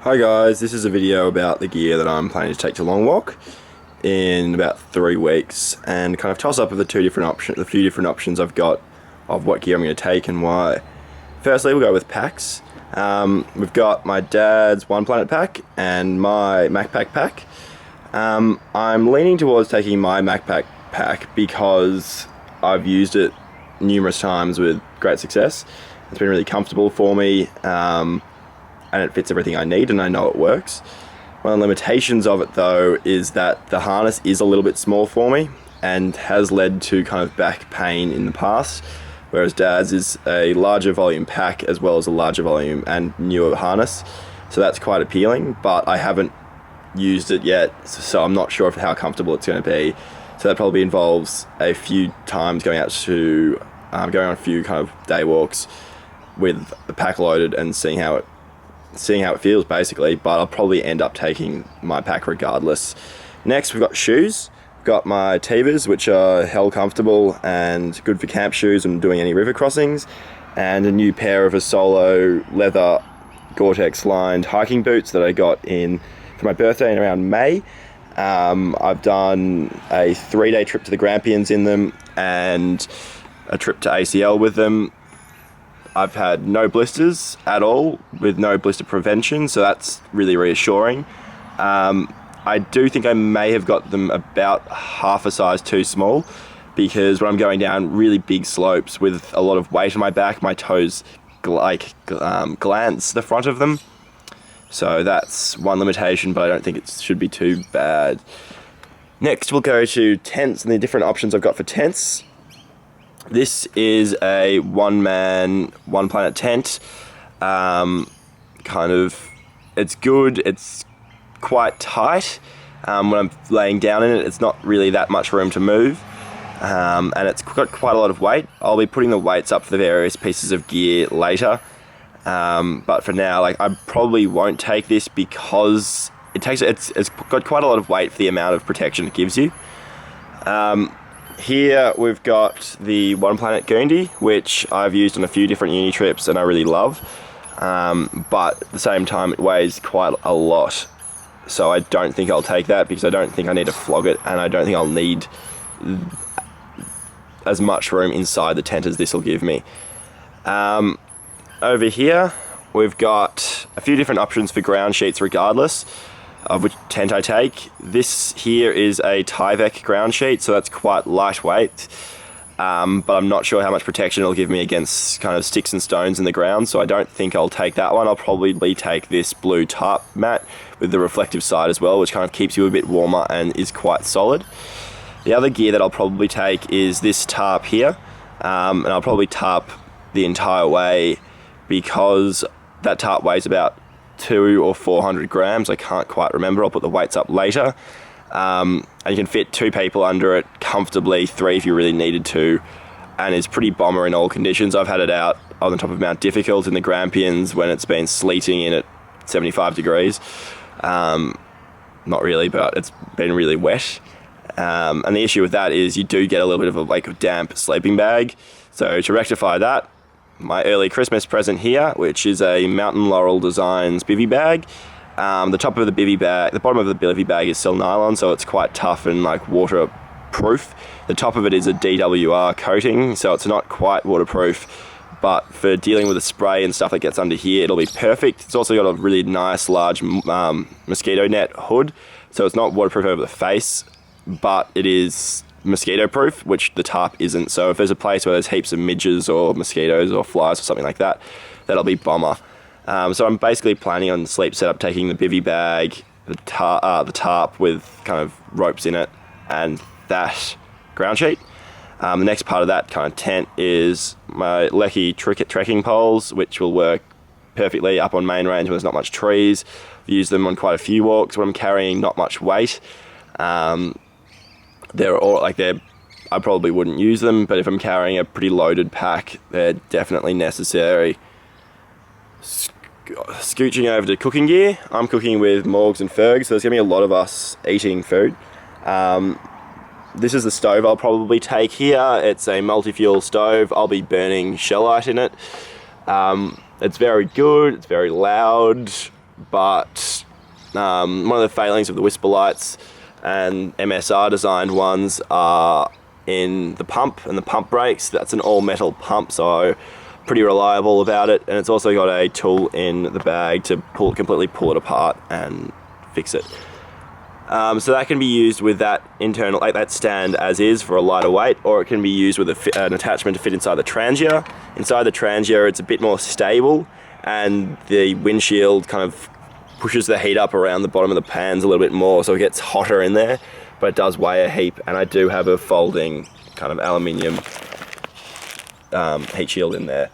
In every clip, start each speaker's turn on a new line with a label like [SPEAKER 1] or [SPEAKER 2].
[SPEAKER 1] Hi guys, this is a video about the gear that I'm planning to take to Longwalk in about 3 weeks, and kind of toss up of the few different options I've got of what gear I'm going to take and why. Firstly, we'll go with packs. We've got my dad's One Planet pack and my MacPack pack. I'm leaning towards taking my MacPack pack because I've used it numerous times with great success. It's been really comfortable for me. And it fits everything I need and I know it works. One of the limitations of it though is that the harness is a little bit small for me and has led to kind of back pain in the past, whereas Dad's is a larger volume pack as well as a larger volume and newer harness, so that's quite appealing, but I haven't used it yet, so I'm not sure of how comfortable it's going to be. So that probably involves a few times going on a few kind of day walks with the pack loaded and seeing how it feels basically, but I'll probably end up taking my pack regardless. Next, we've got shoes. We've got my Tevas, which are hell comfortable and good for camp shoes and doing any river crossings, and a new pair of a Solo leather Gore-Tex lined hiking boots that I got in for my birthday in around May. I've done a 3-day trip to the Grampians in them and a trip to ACL with them. I've had no blisters at all, with no blister prevention, so that's really reassuring. I do think I may have got them about half a size too small, because when I'm going down really big slopes with a lot of weight on my back, my toes glance the front of them. So that's one limitation, but I don't think it should be too bad. Next, we'll go to tents and the different options I've got for tents. This is a one-man, One Planet tent. It's good, it's quite tight. When I'm laying down in it, it's not really that much room to move. And it's got quite a lot of weight. I'll be putting the weights up for the various pieces of gear later. But for now, I probably won't take this because it's got quite a lot of weight for the amount of protection it gives you. Here we've got the One Planet Goondy, which I've used on a few different uni trips and I really love, but at the same time it weighs quite a lot, so I don't think I'll take that because I don't think I need to flog it, and I don't think I'll need as much room inside the tent as this will give me. Over here we've got a few different options for ground sheets regardless of which tent I take. This here is a Tyvek ground sheet, so that's quite lightweight, but I'm not sure how much protection it'll give me against kind of sticks and stones in the ground, so I don't think I'll take that one. I'll probably take this blue tarp mat with the reflective side as well, which kind of keeps you a bit warmer and is quite solid. The other gear that I'll probably take is this tarp here, and I'll probably tarp the entire way because that tarp weighs about 200 or 400 grams. I can't quite remember. I'll put the weights up later. And you can fit 2 people under it comfortably, 3 if you really needed to, and it's pretty bomber in all conditions. I've had it out on the top of Mount Difficult in the Grampians when it's been sleeting in at 75 degrees. Not really, but it's been really wet. And the issue with that is you do get a little bit of a damp sleeping bag. So to rectify that, my early Christmas present here, which is a Mountain Laurel Designs bivy bag. The top of the bivy bag, the bottom of the bivy bag is still nylon, so it's quite tough and waterproof. The top of it is a DWR coating, so it's not quite waterproof, but for dealing with the spray and stuff that gets under here, it'll be perfect. It's also got a really nice large mosquito net hood, so it's not waterproof over the face, but it is mosquito proof, which the tarp isn't. So if there's a place where there's heaps of midges or mosquitoes or flies or something like that, that'll be bomber. So I'm basically planning on sleep setup taking the bivy bag, the tarp with kind of ropes in it, and that ground sheet. The next part of that kind of tent is my Lecky trekking poles, which will work perfectly up on main range when there's not much trees. I've used them on quite a few walks when I'm carrying not much weight. I probably wouldn't use them, but if I'm carrying a pretty loaded pack, they're definitely necessary. Scooching over to cooking gear, I'm cooking with Morgs and Fergs, so there's going to be a lot of us eating food. This is the stove I'll probably take here. It's a multi-fuel stove. I'll be burning shellite in it. It's very good, it's very loud, but one of the failings of the Whisper lights and MSR designed ones are in the pump and the pump brakes. That's an all metal pump, so pretty reliable about it, and it's also got a tool in the bag to completely pull it apart and fix it. So that can be used with that internal, like that stand as is for a lighter weight, or it can be used with an attachment to fit inside the transier. Inside the transier, it's a bit more stable, and the windshield kind of pushes the heat up around the bottom of the pans a little bit more, so it gets hotter in there, but it does weigh a heap. And I do have a folding kind of aluminium heat shield in there.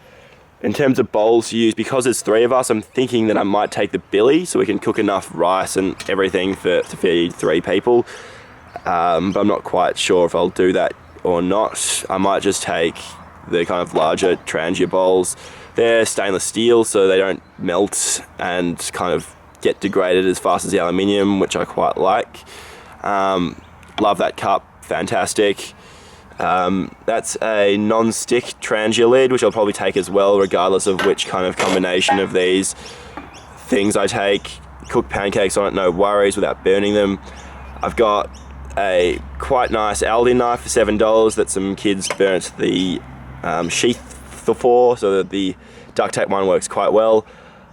[SPEAKER 1] In terms of bowls to use, because there's 3 of us, I'm thinking that I might take the billy so we can cook enough rice and everything to feed 3 people. But I'm not quite sure if I'll do that or not. I might just take the kind of larger transier bowls. They're stainless steel, so they don't melt and kind of get degraded as fast as the aluminium, which I quite like. Love that cup, fantastic. That's a non-stick transier lid, which I'll probably take as well, regardless of which kind of combination of these things I take. Cook pancakes on it, no worries, without burning them. I've got a quite nice Aldi knife for $7 that some kids burnt the sheath for, so that the duct tape one works quite well.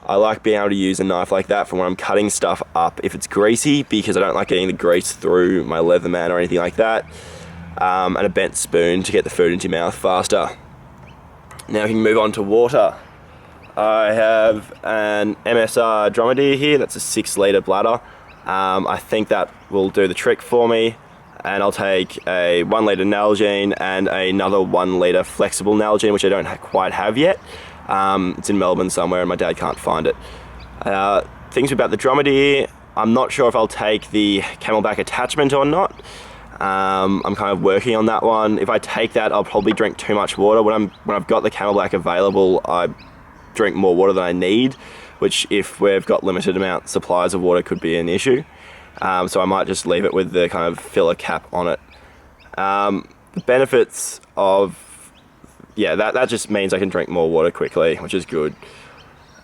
[SPEAKER 1] I like being able to use a knife like that for when I'm cutting stuff up if it's greasy, because I don't like getting the grease through my Leatherman or anything like that. And a bent spoon to get the food into your mouth faster. Now we can move on to water. I have an MSR Dromedary here, that's a 6-litre bladder. I think that will do the trick for me. And I'll take a 1-litre Nalgene and another 1-litre flexible Nalgene, which I don't quite have yet. It's in Melbourne somewhere and my dad can't find it. Things about the Dromedary, I'm not sure if I'll take the camelback attachment or not. I'm kind of working on that one. If I take that, I'll probably drink too much water. When I've got the camelback available, I drink more water than I need, which if we've got limited amount supplies of water could be an issue. So I might just leave it with the kind of filler cap on it. The benefits of, that just means I can drink more water quickly, which is good.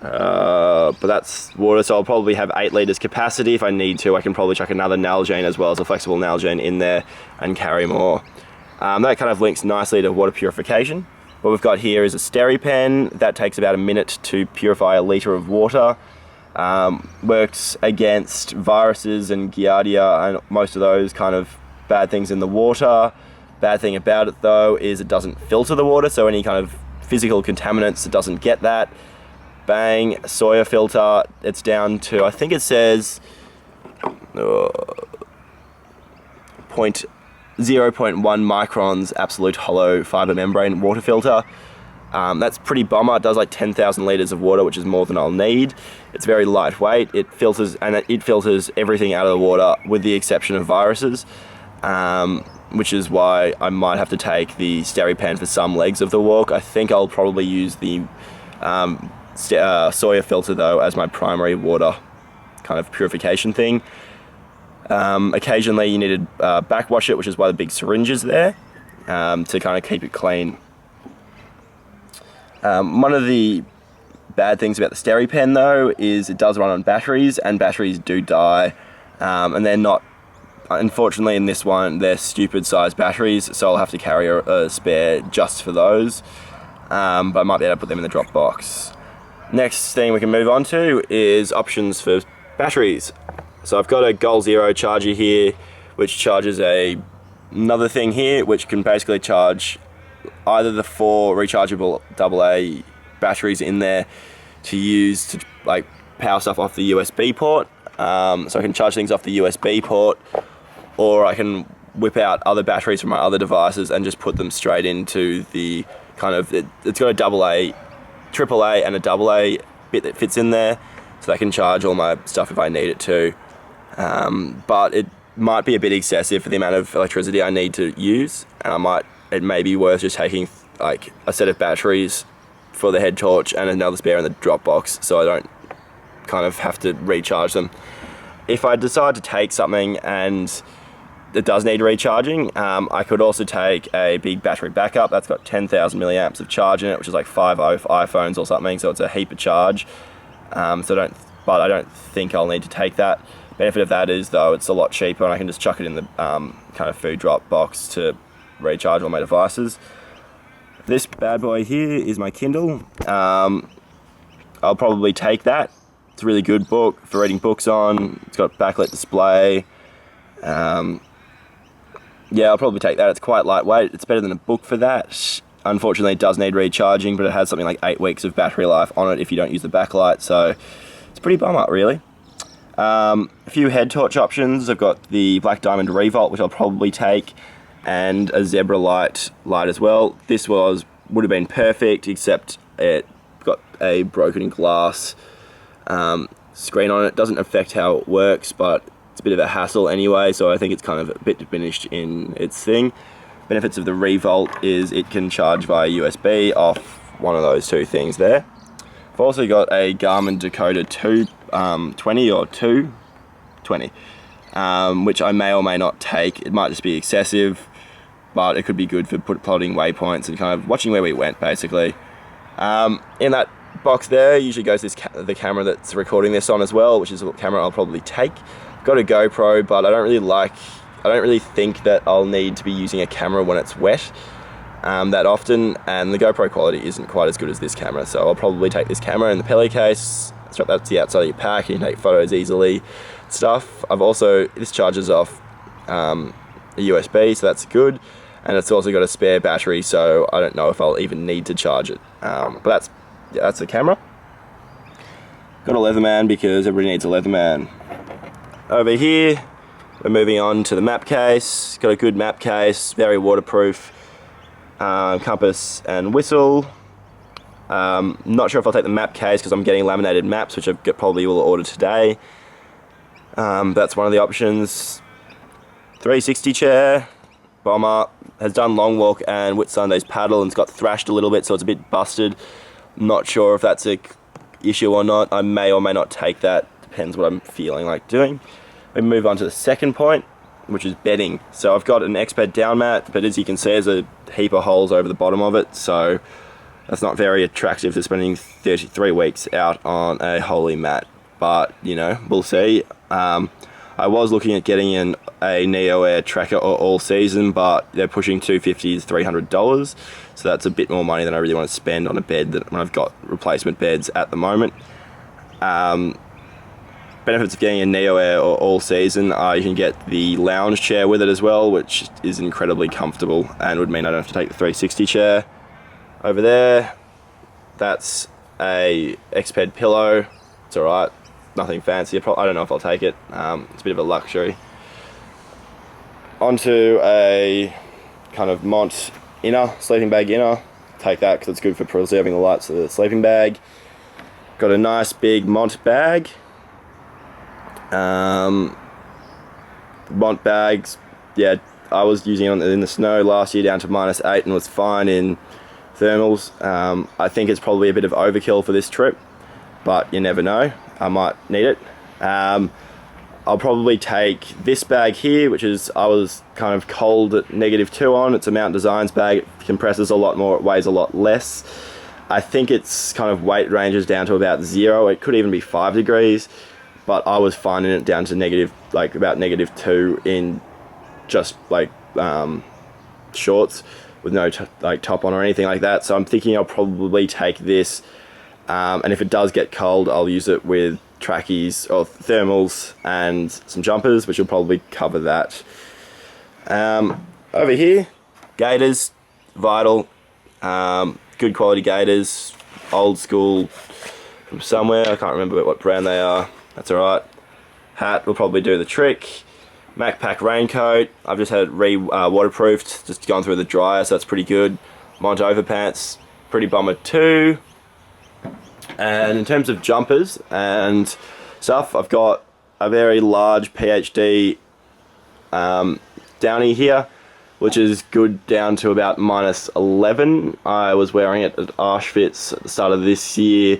[SPEAKER 1] But that's water, so I'll probably have 8 litres capacity. If I need to, I can probably chuck another Nalgene as well as a flexible Nalgene in there and carry more. That kind of links nicely to water purification. What we've got here is a SteriPen. That takes about a minute to purify a litre of water. Works against viruses and Giardia and most of those kind of bad things in the water. Bad thing about it though is it doesn't filter the water, so any kind of physical contaminants, it doesn't get that. Bang, Sawyer filter, it's down to, I think it says 0.1 microns absolute hollow fiber membrane water filter. That's pretty bomber. It does like 10,000 litres of water, which is more than I'll need. It's very lightweight. It filters everything out of the water with the exception of viruses, which is why I might have to take the SteriPen for some legs of the walk. I think I'll probably use the Sawyer filter though as my primary water kind of purification thing. Occasionally you need to backwash it, which is why the big syringe is there, to kind of keep it clean. One of the bad things about the SteriPen though is it does run on batteries, and batteries do die, and they're not, unfortunately in this one, they're stupid sized batteries, so I'll have to carry a spare just for those, but I might be able to put them in the drop box. Next thing we can move on to is options for batteries. So I've got a Goal Zero charger here, which charges another thing here, which can basically charge either the 4 rechargeable AA batteries in there to use to like power stuff off the USB port. So I can charge things off the USB port, or I can whip out other batteries from my other devices and just put them straight into the kind of, it's got a AA, AAA and a AA bit that fits in there, so I can charge all my stuff if I need it to. But it might be a bit excessive for the amount of electricity I need to use, and it may be worth just taking like a set of batteries for the head torch and another spare in the drop box, so I don't kind of have to recharge them. If I decide to take something and it does need recharging, I could also take a big battery backup. That's got 10,000 milliamps of charge in it, which is like 5 iPhones or something, so it's a heap of charge. So I don't but I don't think I'll need to take that. Benefit of that is, though, it's a lot cheaper and I can just chuck it in the kind of food drop box to recharge all my devices. This bad boy here is my Kindle. I'll probably take that. It's a really good book for reading books on. It's got backlit display. Yeah, I'll probably take that. It's quite lightweight. It's better than a book for that. Unfortunately, it does need recharging, but it has something like 8 weeks of battery life on it if you don't use the backlight, so it's pretty bummer, really. A few head torch options. I've got the Black Diamond Revolt, which I'll probably take, and a Zebra light as well. This would have been perfect, except it got a broken glass screen on it. Doesn't affect how it works, but it's a bit of a hassle anyway, so I think it's kind of a bit diminished in its thing. Benefits of the Revolt is it can charge via USB off one of those two things there. I've also got a Garmin Dakota 220 or 220, which I may or may not take. It might just be excessive, but it could be good for plotting waypoints and kind of watching where we went, basically. In that box there usually goes the camera that's recording this on as well, which is a camera I'll probably take. I've got a GoPro, but I don't really think that I'll need to be using a camera when it's wet that often, and the GoPro quality isn't quite as good as this camera, so I'll probably take this camera in the Peli case, strap that to the outside of your pack, and you can take photos easily, stuff. This charges off a USB, so that's good, and it's also got a spare battery, so I don't know if I'll even need to charge it, but that's the camera. Got a Leatherman because everybody needs a Leatherman. Over here, we're moving on to the map case. Got a good map case, very waterproof, compass and whistle. Not sure if I'll take the map case because I'm getting laminated maps, which I probably will order today. That's one of the options. 360 chair, bomber, has done Longwalk and Whitsunday's paddle and it's got thrashed a little bit, so it's a bit busted. Not sure if that's a issue or not. I may or may not take that, depends what I'm feeling like doing. We move on to the second point, which is bedding. So I've got an X-Bed down mat, but as you can see, there's a heap of holes over the bottom of it, so that's not very attractive to spending 33 weeks out on a holey mat, but you know, we'll see. I was looking at getting a Neo Air Tracker or All Season, but they're pushing $250 to $300, so that's a bit more money than I really want to spend on a bed when I've got replacement beds at the moment. Benefits of getting a Neo Air or All Season are you can get the lounge chair with it as well, which is incredibly comfortable and would mean I don't have to take the 360 chair. Over there, that's a X-Bed pillow. It's alright, nothing fancy. I don't know if I'll take it. It's a bit of a luxury. Onto a kind of Mont inner, sleeping bag inner. Take that because it's good for preserving the lights of the sleeping bag. Got a nice big Mont bag. Mont bags, yeah, I was using it in the snow last year down to -8 and was fine in thermals. I think it's probably a bit of overkill for this trip, but you never know, I might need it. I'll probably take this bag here, which is, I was kind of cold at -2 on. It's a Mountain Designs bag, it compresses a lot more, it weighs a lot less. I think its kind of weight ranges down to about 0, it could even be 5 degrees. But I was finding it down to about -2 in just shorts with no top on or anything like that. So I'm thinking I'll probably take this, and if it does get cold, I'll use it with trackies or thermals and some jumpers, which will probably cover that. Over here, gaiters, Vital, good quality gaiters, old school from somewhere. I can't remember what brand they are. That's alright. Hat will probably do the trick. MacPack raincoat. I've just had it waterproofed, just gone through the dryer, so that's pretty good. Mont overpants, pretty bummer too. And in terms of jumpers and stuff, I've got a very large PhD downy here, which is good down to about -11. I was wearing it at Auschwitz at the start of this year,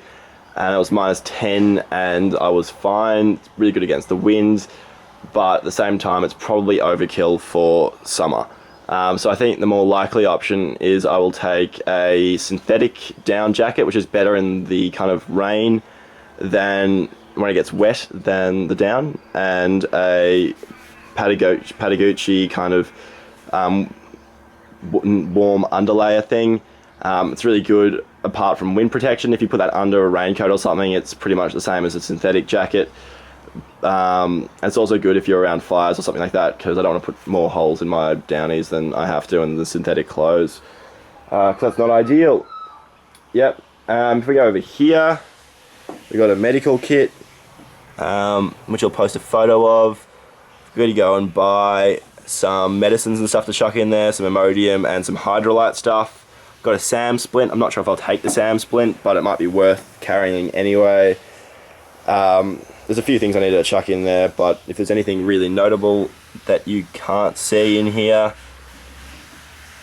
[SPEAKER 1] and it was -10 and I was fine. It's really good against the wind, but at the same time it's probably overkill for summer. So I think the more likely option is I will take a synthetic down jacket, which is better in the kind of rain than when it gets wet than the down, and a Patagucci kind of warm underlayer thing. It's really good apart from wind protection. If you put that under a raincoat or something, it's pretty much the same as a synthetic jacket. And it's also good if you're around fires or something like that, because I don't want to put more holes in my downies than I have to in the synthetic clothes, because that's not ideal. Yep. If we go over here, we've got a medical kit, which I'll post a photo of. We're going to go and buy some medicines and stuff to chuck in there, some Imodium and some Hydrolyte stuff. Got a SAM splint. I'm not sure if I'll take the SAM splint, but it might be worth carrying anyway. There's a few things I need to chuck in there, but if there's anything really notable that you can't see in here,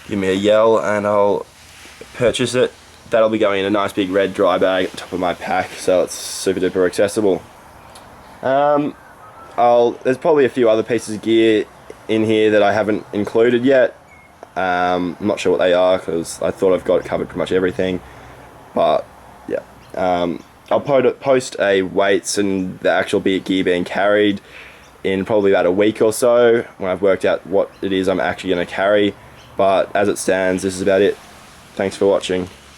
[SPEAKER 1] give me a yell and I'll purchase it. That'll be going in a nice big red dry bag at the top of my pack, so it's super duper accessible. There's probably a few other pieces of gear in here that I haven't included yet. I'm not sure what they are, because I thought I've got covered pretty much everything, but yeah. I'll post a weights and the actual gear being carried in probably about a week or so, when I've worked out what it is I'm actually going to carry. But as it stands, this is about it. Thanks for watching.